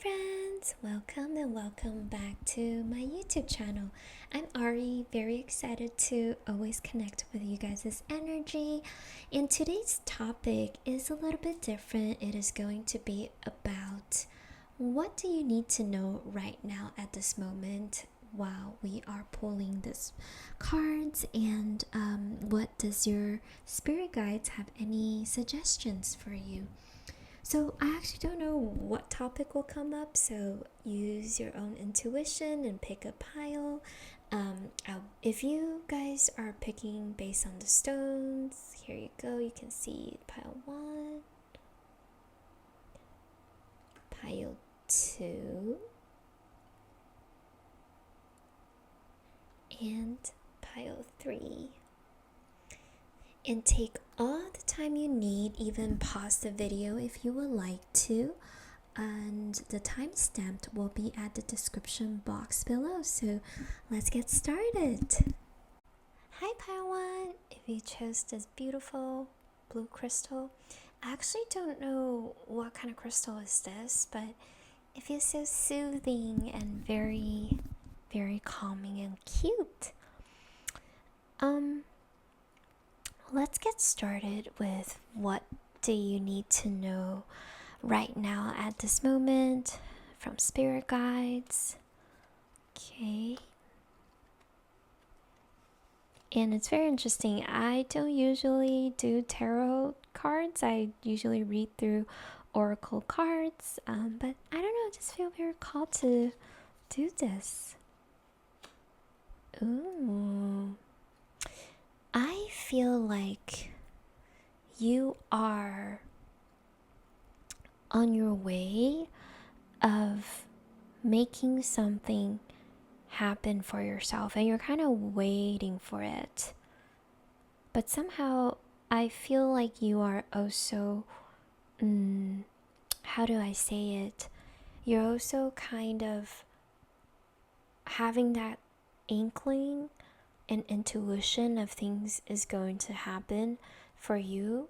friends, welcome and welcome back to my YouTube channel. I'm Ari, very excited to always connect with you guys' energy. And today's topic is a little bit different. It is going to be about what do you need to know right now at this moment while we are pulling this cards, and what does your spirit guides have any suggestions for you? So I actually don't know what topic will come up, so use your own intuition and pick a pile. If you guys are picking based on the stones, here you go. You can see pile 1, pile 2, and pile 3. And take all the time you need, even pause the video if you would like to, and the timestamp will be at the description box below. So let's get started. Hi pile 1, if you chose this beautiful blue crystal, I actually don't know what kind of crystal is this, but it feels so soothing and very, very calming and cute. Let's get started with what do you need to know right now at this moment from spirit guides. Okay. And it's very interesting. I don't usually do tarot cards. I usually read through oracle cards, but I don't know, I just feel very called to do this. Ooh. I feel like you are on your way of making something happen for yourself, and you're kind of waiting for it. But somehow I feel like you are also, how do I say it? You're also kind of having that inkling and intuition of things is going to happen for you,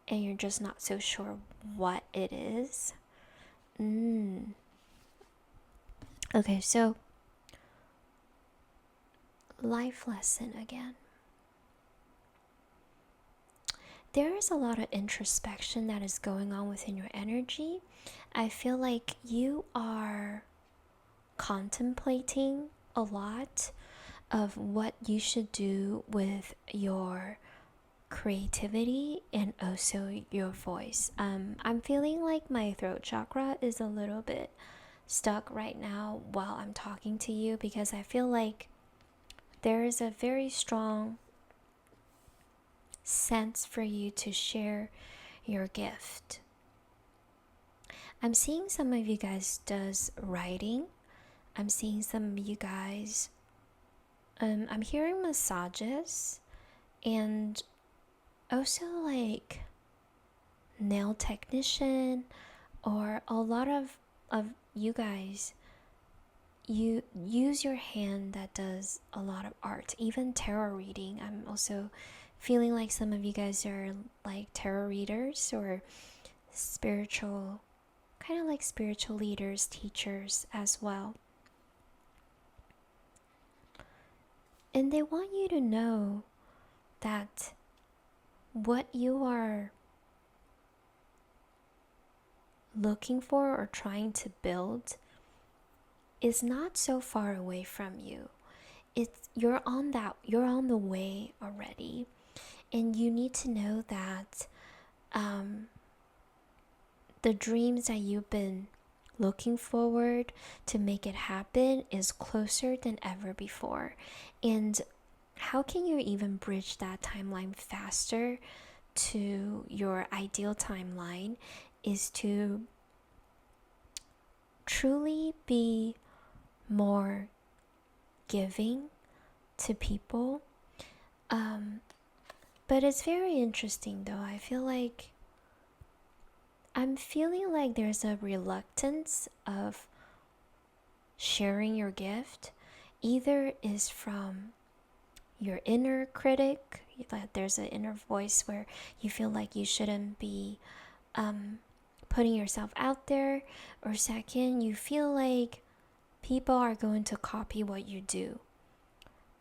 and you're just not so sure what it is. Okay, so life lesson again. There is a lot of introspection that is going on within your energy. I feel like you are contemplating a lot of what you should do with your creativity and also your voice. I'm feeling like my throat chakra is a little bit stuck right now while I'm talking to you, because I feel like there is a very strong sense for you to share your gift. I'm seeing some of you guys does writing. I'm seeing some of you guys, I'm hearing massages, and also like nail technician, or a lot of you guys, you use your hand that does a lot of art, even tarot reading. I'm also feeling like some of you guys are like tarot readers or spiritual, kind of like spiritual leaders, teachers as well. And they want you to know that what you are looking for or trying to build is not so far away from you. You're on the way already, and you need to know that the dreams that you've been looking forward to make it happen is closer than ever before. And how can you even bridge that timeline faster to your ideal timeline is to truly be more giving to people. But it's very interesting though. I feel like I'm feeling like there's a reluctance of sharing your gift. Either is from your inner critic, that there's an inner voice where you feel like you shouldn't be putting yourself out there, or second, you feel like people are going to copy what you do.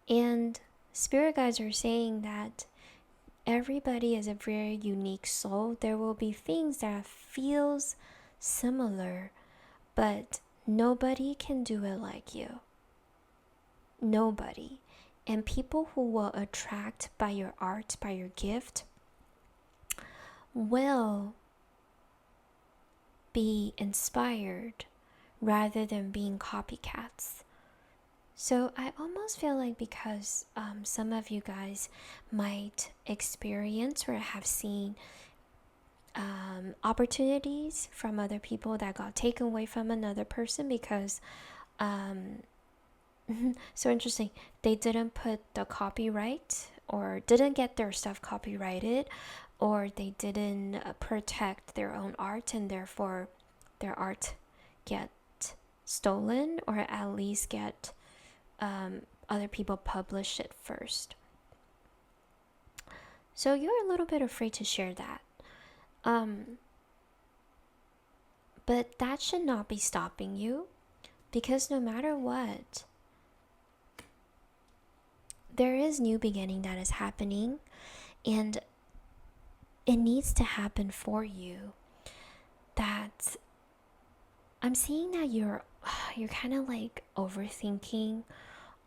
And spirit guides are saying that everybody is a very unique soul. There will be things that feels similar, but nobody can do it like you. Nobody. And people who will attract by your art, by your gift, will be inspired rather than being copycats. So I almost feel like because some of you guys might experience or have seen opportunities from other people that got taken away from another person because so interesting, they didn't put the copyright or didn't get their stuff copyrighted, or they didn't protect their own art, and therefore their art get stolen, or at least get other people publish it first. So you're a little bit afraid to share that. But that should not be stopping you, because no matter what, there is new beginning that is happening, and it needs to happen for you. That I'm seeing that you're kind of like overthinking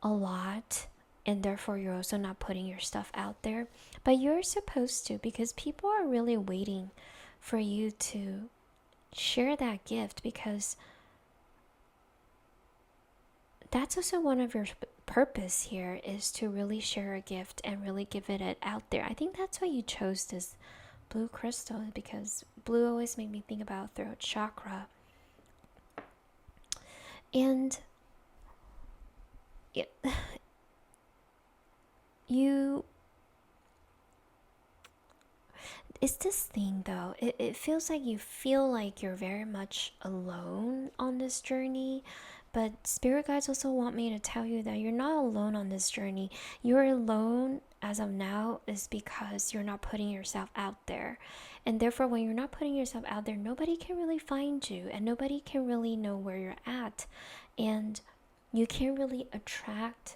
a lot, and therefore you're also not putting your stuff out there, but you're supposed to, because people are really waiting for you to share that gift, because that's also one of your purpose here, is to really share a gift and really give it out there. I think that's why you chose this blue crystal, because blue always made me think about throat chakra. And it's this thing though, it feels like you feel like you're very much alone on this journey, but spirit guides also want me to tell you that you're not alone on this journey. You're alone as of now is because you're not putting yourself out there, and therefore when you're not putting yourself out there, nobody can really find you, and nobody can really know where you're at, and you can't really attract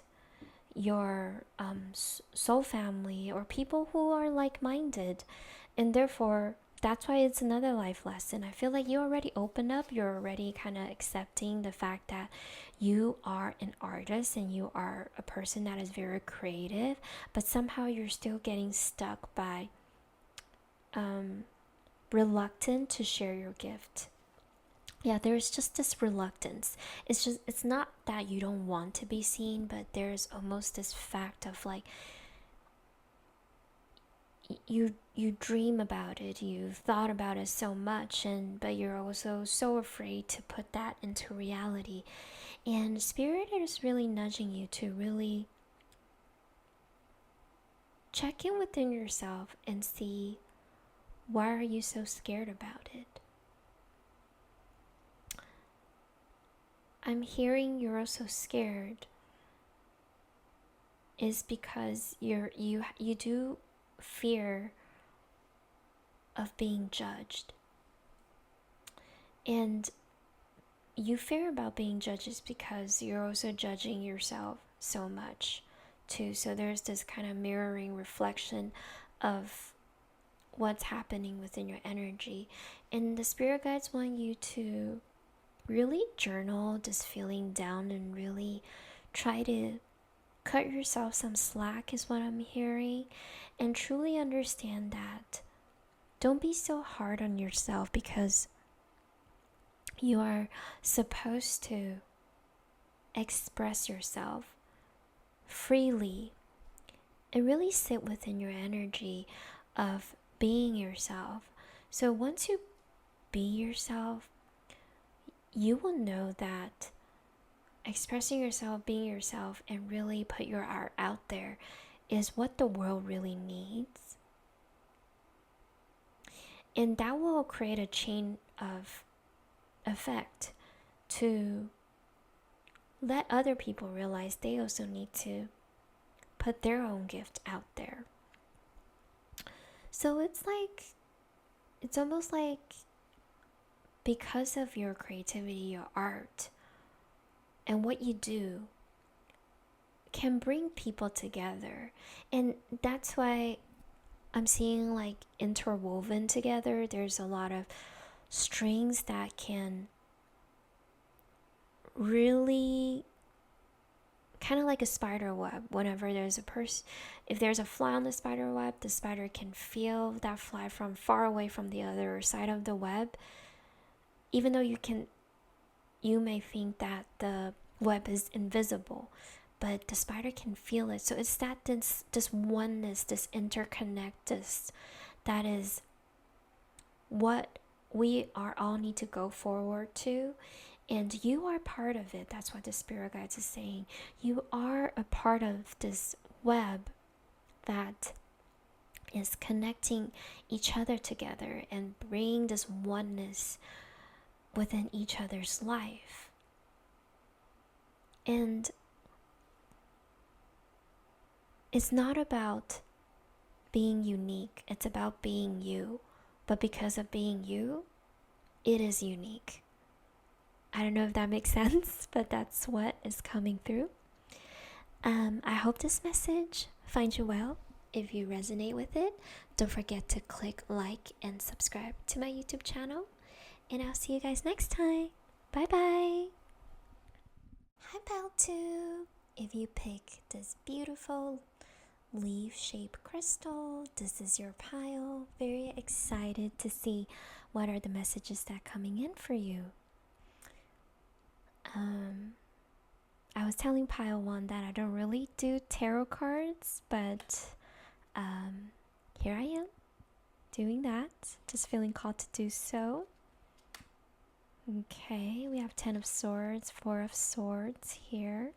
your soul family or people who are like-minded. And therefore that's why it's another life lesson. I feel like you already opened up, you're already kind of accepting the fact that you are an artist and you are a person that is very creative, but somehow you're still getting stuck by reluctant to share your gift. Yeah, there's just this reluctance. It's not that you don't want to be seen, but there's almost this fact of like, you dream about it, you've thought about it so much, but you're also so afraid to put that into reality. And spirit is really nudging you to really check in within yourself and see, why are you so scared about it? I'm hearing you're also scared is because you do fear of being judged, and you fear about being judged is because you're also judging yourself so much too. So there's this kind of mirroring reflection of what's happening within your energy, and the spirit guides want you to really journal this feeling down and really try to cut yourself some slack, is what I'm hearing, and truly understand that don't be so hard on yourself, because you are supposed to express yourself freely and really sit within your energy of being yourself. So once you be yourself, you will know that expressing yourself, being yourself, and really put your art out there is what the world really needs. And that will create a chain of effect to let other people realize they also need to put their own gift out there. So it's almost like because of your creativity, your art, and what you do can bring people together. And that's why I'm seeing like interwoven together. There's a lot of strings that can really kind of like a spider web. Whenever there's a person, if there's a fly on the spider web, the spider can feel that fly from far away from the other side of the web. Even though you may think that the web is invisible, but the spider can feel it. So it's that this oneness, this interconnectedness, that is what we are all need to go forward to. And you are part of it. That's what the spirit guides is saying. You are a part of this web that is connecting each other together and bringing this oneness within each other's life. And it's not about being unique, it's about being you. But because of being you, it is unique. I don't know if that makes sense, but that's what is coming through. I hope this message finds you well. If you resonate with it, don't forget to click like and subscribe to my YouTube channel. And I'll see you guys next time. Bye bye. Hi PileTube. If you pick this beautiful leaf-shaped crystal, this is your pile. Very excited to see what are the messages that are coming in for you. I was telling Pile 1 that I don't really do tarot cards, but here I am doing that. Just feeling called to do so. Okay, we have 10 of Swords, 4 of Swords here.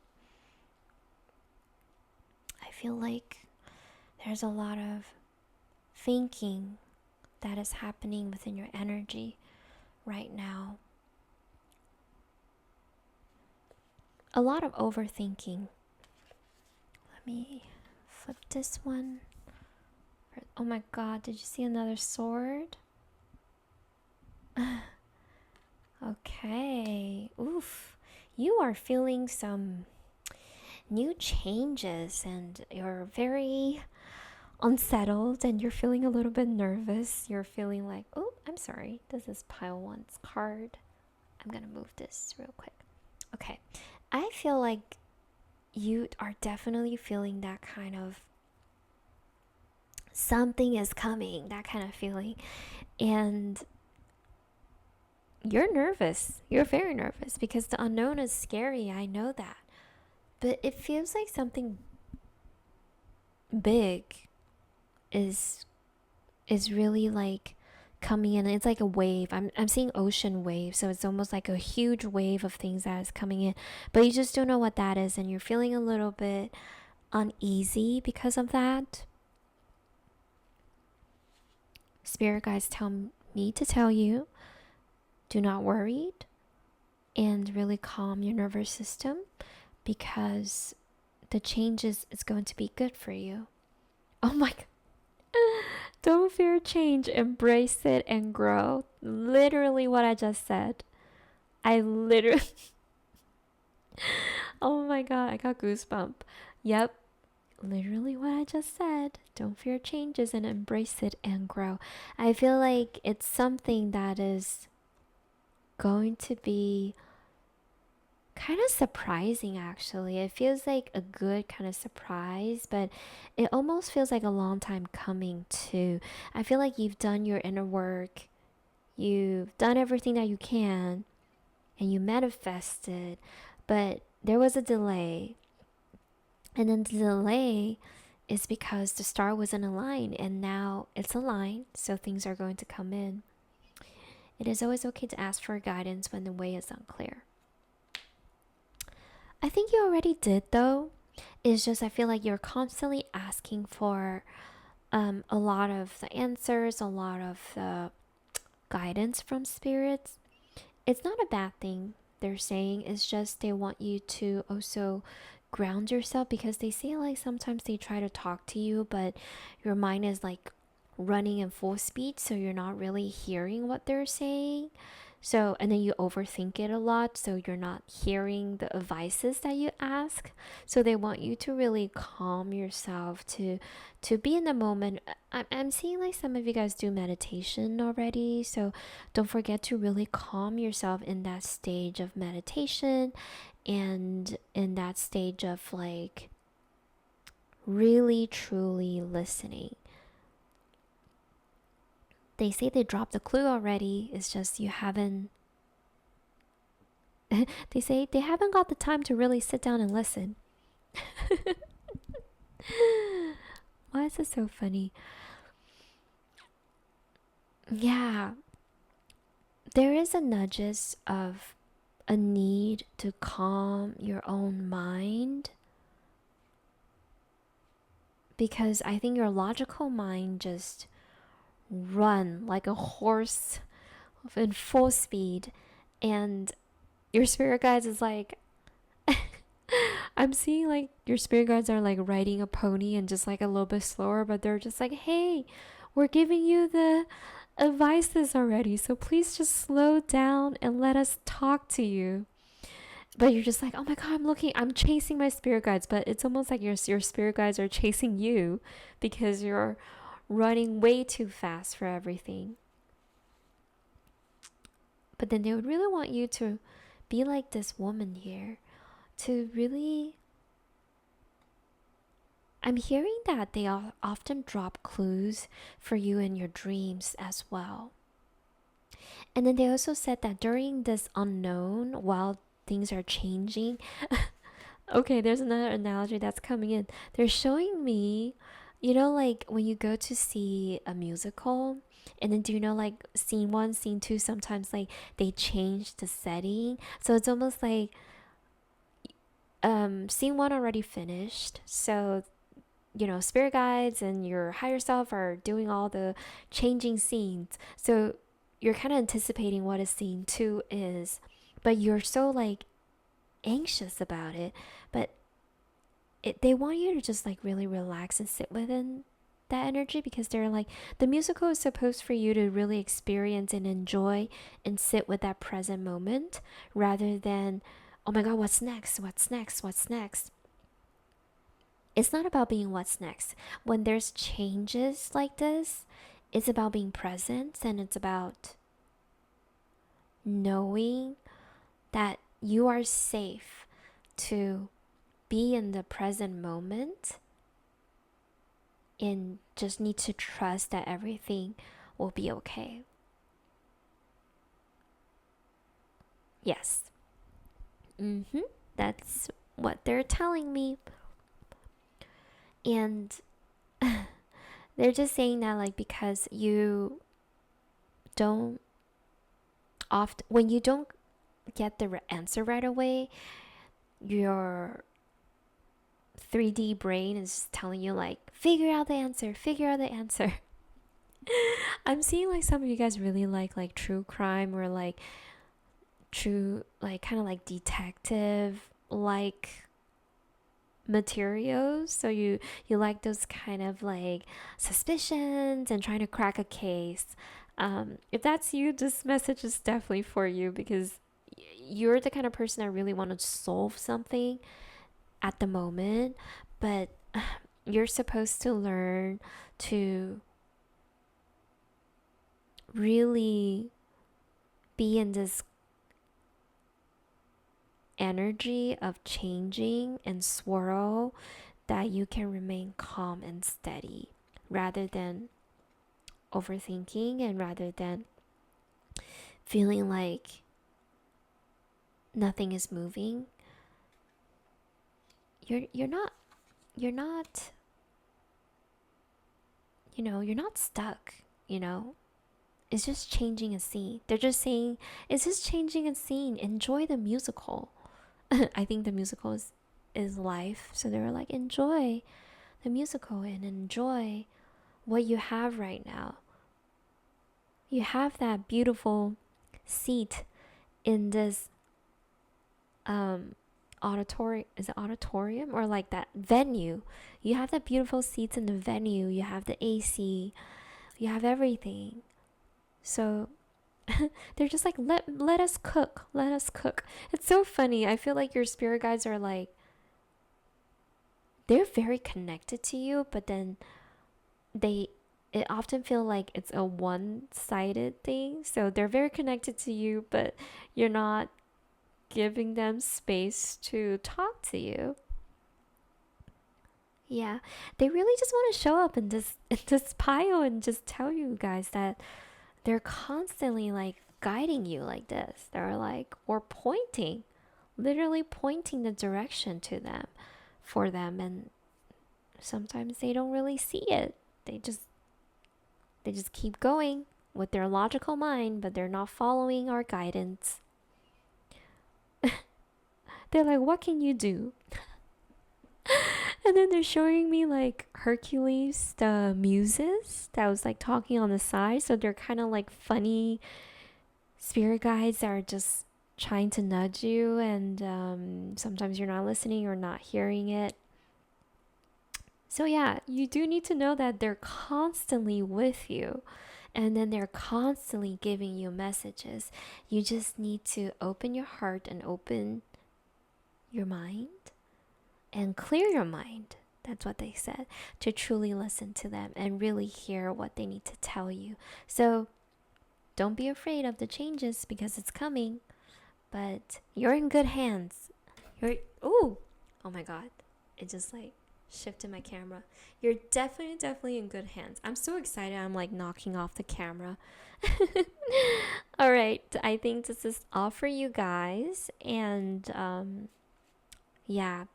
I feel like there's a lot of thinking that is happening within your energy right now. A lot of overthinking. Let me flip this one. Oh my god, did you see another sword? Okay. Oof. You are feeling some new changes and you're very unsettled and you're feeling a little bit nervous. You're feeling like, oh, I'm sorry. This is Pile 1's card. I'm gonna move this real quick. Okay. I feel like you are definitely feeling that kind of something is coming, that kind of feeling. And you're nervous. You're very nervous because the unknown is scary. I know that. But it feels like something big is really like coming in. It's like a wave. I'm seeing ocean wave, so it's almost like a huge wave of things that is coming in, but you just don't know what that is, and you're feeling a little bit uneasy because of that. Spirit guides tell me to tell you, do not worry and really calm your nervous system, because the changes is going to be good for you. Oh my god. Don't fear change, embrace it and grow. Literally what I just said. I literally oh my god, I got goosebump. Yep, literally what I just said. Don't fear changes and embrace it and grow. I feel like it's something that is going to be kind of surprising, actually. It feels like a good kind of surprise, but it almost feels like a long time coming too. I feel like you've done your inner work, you've done everything that you can, and you manifested, but there was a delay. And then the delay is because the star wasn't aligned, and now it's aligned, so things are going to come in. It is always okay to ask for guidance when the way is unclear. I think you already did, though. It's just I feel like you're constantly asking for a lot of the answers, a lot of the guidance from spirits. It's not a bad thing, they're saying. It's just they want you to also ground yourself, because they say like sometimes they try to talk to you, but your mind is like running in full speed, so you're not really hearing what they're saying. So, and then you overthink it a lot, so you're not hearing the advices that you ask. So they want you to really calm yourself, to be in the moment. I'm seeing like some of you guys do meditation already, so don't forget to really calm yourself in that stage of meditation, and in that stage of like really truly listening. They say they dropped the clue already, it's just you haven't. They say they haven't got the time to really sit down and listen. Why is this so funny? Yeah, there is a nudges of a need to calm your own mind, because I think your logical mind just run like a horse in full speed, and your spirit guides is like, I'm seeing like your spirit guides are like riding a pony and just like a little bit slower, but they're just like, hey, we're giving you the advices already, so please just slow down and let us talk to you. But you're just like, oh my god, I'm chasing my spirit guides, but it's almost like your spirit guides are chasing you because you're running way too fast for everything. But then they would really want you to be like this woman here, to really. I'm hearing that they often drop clues for you in your dreams as well. And then they also said that during this unknown, while things are changing, okay, there's another analogy that's coming in. They're showing me, like when you go to see a musical, and then do you know like scene one, scene two, sometimes like they change the setting. So it's almost like scene one already finished. So spirit guides and your higher self are doing all the changing scenes. So you're kind of anticipating what a scene two is, but you're so like anxious about it. But they want you to just like really relax and sit within that energy, because they're like, the musical is supposed for you to really experience and enjoy and sit with that present moment, rather than, oh my god, what's next, what's next, what's next. It's not about being what's next. When there's changes like this, it's about being present, and it's about knowing that you are safe to be in the present moment, and just need to trust that everything will be okay. Yes. That's what they're telling me. And they're just saying that like, because you don't often, when you don't get the answer right away, your 3D brain is telling you like, figure out the answer, figure out the answer. I'm seeing like some of you guys really like true crime, or like true, like kind of like detective like materials. So you like those kind of like suspicions and trying to crack a case. If that's you, this message is definitely for you, because you're the kind of person that really want to solve something at the moment, but you're supposed to learn to really be in this energy of changing and swirl, that you can remain calm and steady, rather than overthinking, and rather than feeling like nothing is moving. You're not you're not you're not stuck. It's just changing a scene. They're just saying it's just changing a scene. Enjoy the musical. I think the musical is life. So they were like, enjoy the musical and enjoy what you have right now. You have that beautiful seat in this auditorium. Is it auditorium, or like that venue? You have the beautiful seats in the venue. You have the AC. You have everything. So They're just like, let us cook, let us cook. It's so funny. I feel like your spirit guides are like, they're very connected to you, but then they it often feel like it's a one-sided thing. So they're very connected to you, but you're not giving them space to talk to you. Yeah, they really just want to show up in this in this pile and just tell you guys that they're constantly like guiding you like this. They're like, or pointing, literally pointing the direction to them, for them, and sometimes they don't really see it. They just they just keep going with their logical mind, but they're not following our guidance. They're like, what can you do? And then they're showing me like Hercules, the muses that was like talking on the side. So they're kind of like funny spirit guides that are just trying to nudge you, and sometimes you're not listening or not hearing it. So, yeah, you do need to know that they're constantly with you, and then they're constantly giving you messages. You just need to open your heart and open your mind and clear your mind. That's what they said, to truly listen to them and really hear what they need to tell you. So don't be afraid of the changes because it's coming, but you're in good hands. You're, ooh, oh my God. It just like shifted my camera. You're definitely in good hands. I'm so excited. I'm like knocking off the camera. All right. I think this is all for you guys. And yeah,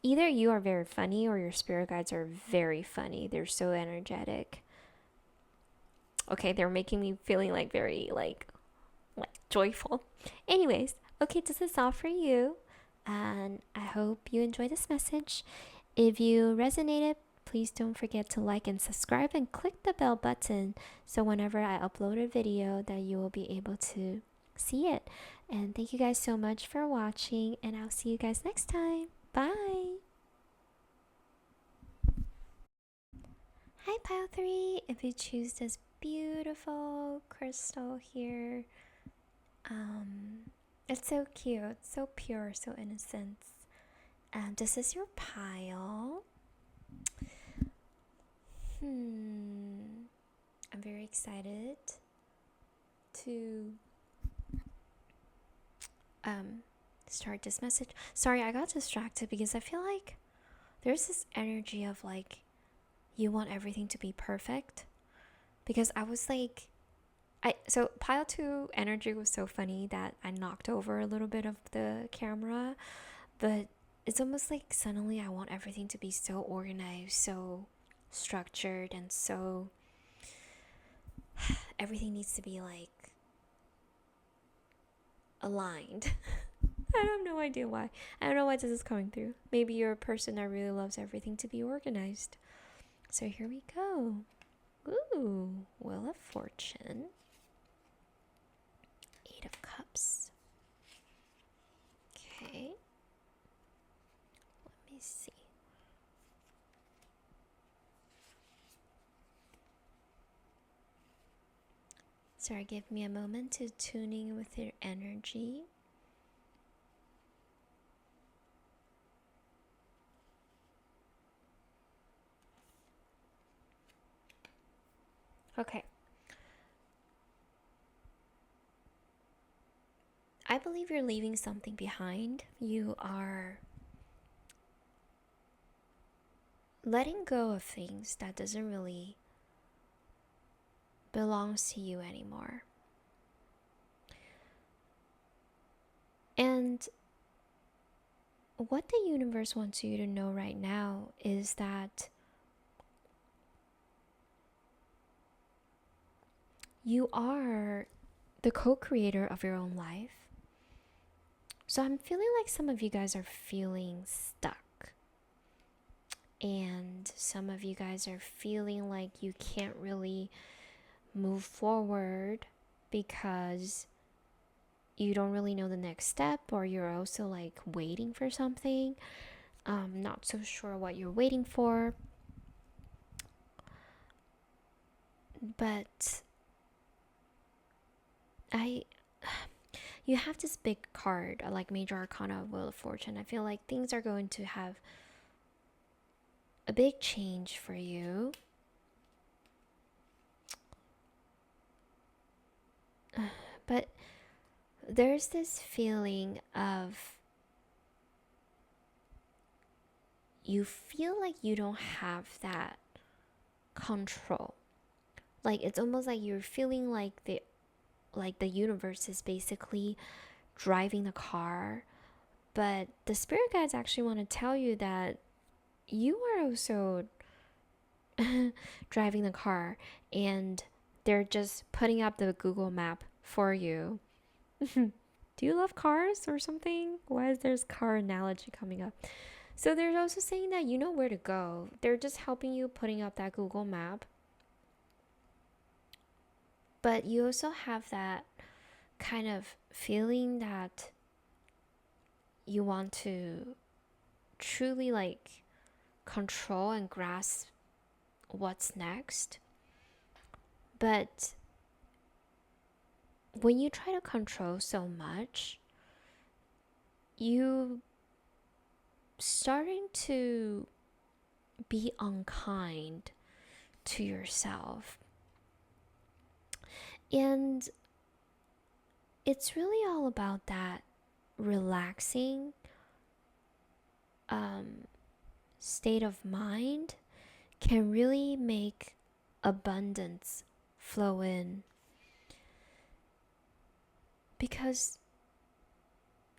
either you are very funny or your spirit guides are very funny. They're so energetic. Okay, they're making me feeling like very like joyful. Anyways, okay, this is all for you, and I hope you enjoy this message. If you resonated, please don't forget to like and subscribe and click the bell button so whenever I upload a video that you will be able to see it. And thank you guys so much for watching, and I'll see you guys next time. Bye. Hi, Pile 3. If you choose this beautiful crystal here, it's so cute, so pure, so innocent. This is your pile. I'm very excited to start this message. Sorry, I got distracted because I feel like there's this energy of like you want everything to be perfect, because I was like, so pile 2 energy was so funny that I knocked over a little bit of the camera, but it's almost like suddenly I want everything to be so organized, so structured, and so everything needs to be like aligned. I have no idea why. I don't know why this is coming through. Maybe you're a person that really loves everything to be organized. So here we go. Ooh, Wheel of Fortune. 8 of Cups. Okay. Let me see. Sorry, give me a moment to tuning with your energy. Okay. I believe you're leaving something behind. You are letting go of things that doesn't really belongs to you anymore. And what the universe wants you to know right now is that you are the co-creator of your own life. So I'm feeling like some of you guys are feeling stuck. And some of you guys are feeling like you can't really move forward because you don't really know the next step, or you're also like waiting for something. Not so sure what you're waiting for. But I you have this big card like Major Arcana, Wheel of Fortune. I feel like things are going to have a big change for you. But there's this feeling of you feel like you don't have that control. Like it's almost like you're feeling like the universe is basically driving the car, but the spirit guides actually want to tell you that you are also driving the car, and they're just putting up the Google map for you. Do you love cars or something? Why is there's car analogy coming up? So they're also saying that you know where to go. They're just helping you putting up that Google map. But you also have that kind of feeling that you want to truly like control and grasp what's next. But when you try to control so much, you starting to be unkind to yourself. And it's really all about that relaxing state of mind can really make abundance flow in. Because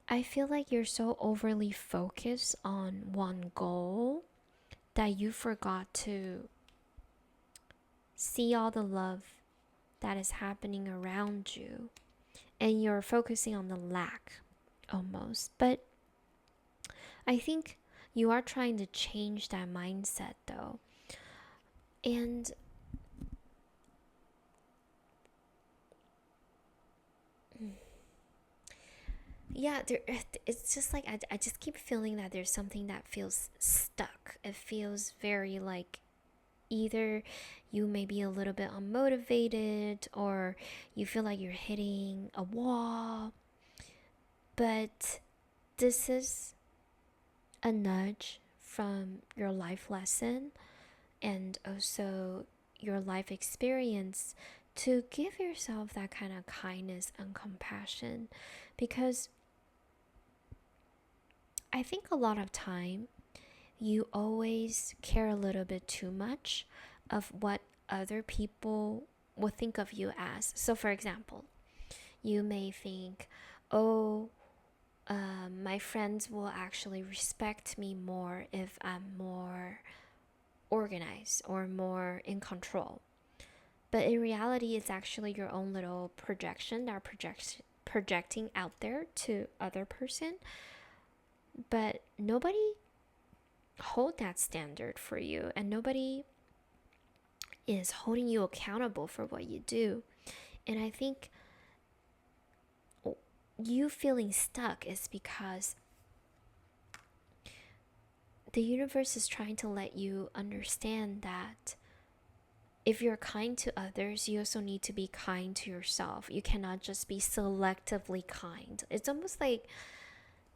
I feel like you're so overly focused on one goal that you forgot to see all the love that is happening around you, and you're focusing on the lack almost. But I think you are trying to change that mindset though. And yeah, it's just like I just keep feeling that there's something that feels stuck. It feels very like either you may be a little bit unmotivated or you feel like you're hitting a wall. But this is a nudge from your life lesson and also your life experience to give yourself that kind of kindness and compassion. Because I think a lot of time you always care a little bit too much of what other people will think of you as. So for example, you may think, oh, my friends will actually respect me more if I'm more organized or more in control. But in reality, it's actually your own little projection that projecting out there to other person. But nobody hold that standard for you, and nobody is holding you accountable for what you do. And I think you feeling stuck is because the universe is trying to let you understand that if you're kind to others, you also need to be kind to yourself. You cannot just be selectively kind. It's almost like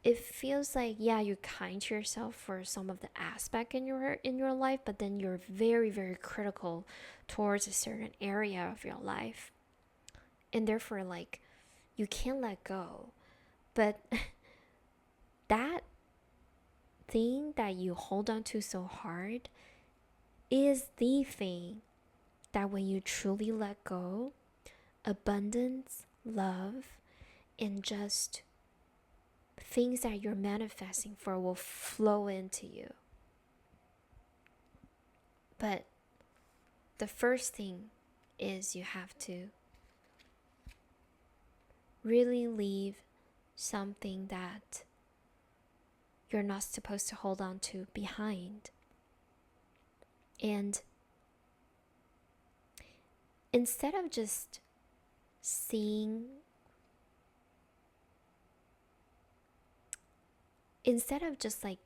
it feels like, yeah, you're kind to yourself for some of the aspect in your life, but then you're very, very critical towards a certain area of your life. And therefore, like, you can't let go. But that thing that you hold on to so hard is the thing that when you truly let go, abundance, love, and just things that you're manifesting for will flow into you. But the first thing is you have to really leave something that you're not supposed to hold on to behind. And instead of just seeing, instead of just like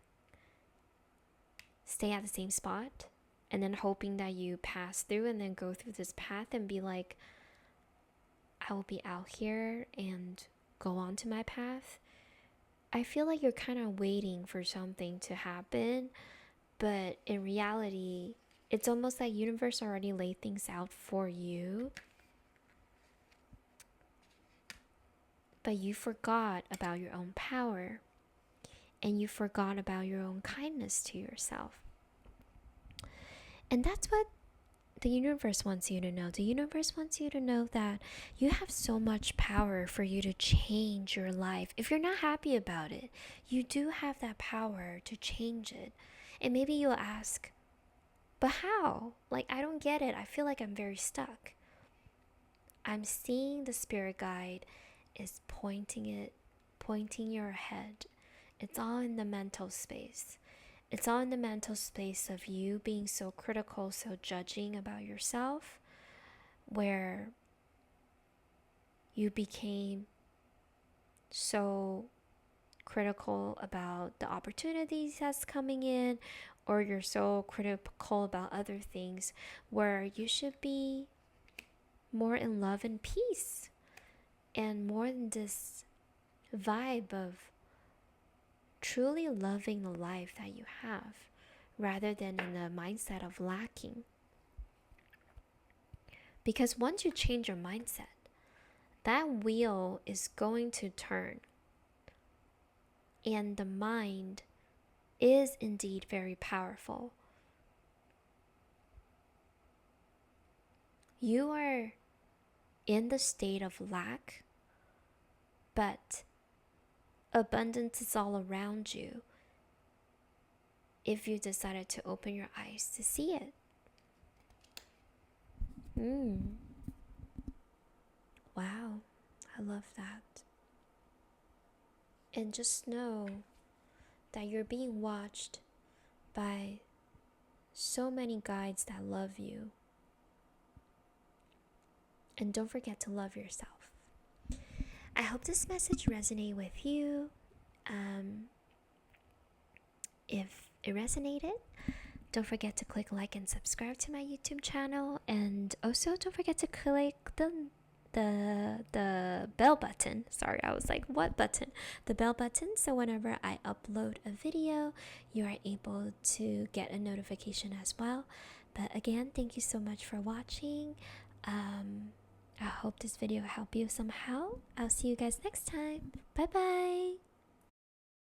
stay at the same spot and then hoping that you pass through and then go through this path and be like, I will be out here and go on to my path. I feel like you're kind of waiting for something to happen, but in reality, it's almost like universe already laid things out for you. But you forgot about your own power, and you forgot about your own kindness to yourself. And that's what the universe wants you to know. The universe wants you to know that you have so much power for you to change your life. If you're not happy about it, you do have that power to change it. And maybe you'll ask, but how? Like, I don't get it. I feel like I'm very stuck. I'm seeing the spirit guide is pointing your head. It's all in the mental space. It's all in the mental space of you being so critical, so judging about yourself, where you became so critical about the opportunities that's coming in, or you're so critical about other things, where you should be more in love and peace, and more in this vibe of truly loving the life that you have, rather than in the mindset of lacking. Because once you change your mindset, that wheel is going to turn. And the mind is indeed very powerful. You are in the state of lack, but abundance is all around you if you decided to open your eyes to see it. Wow, I love that. And just know that you're being watched by so many guides that love you. And don't forget to love yourself. I hope this message resonated with you. If it resonated, don't forget to click like and subscribe to my YouTube channel, and also don't forget to click the bell button. Sorry, I was like, what button? The bell button, so whenever I upload a video, you are able to get a notification as well. But again, thank you so much for watching. I hope this video helped you somehow. I'll see you guys next time. Bye bye.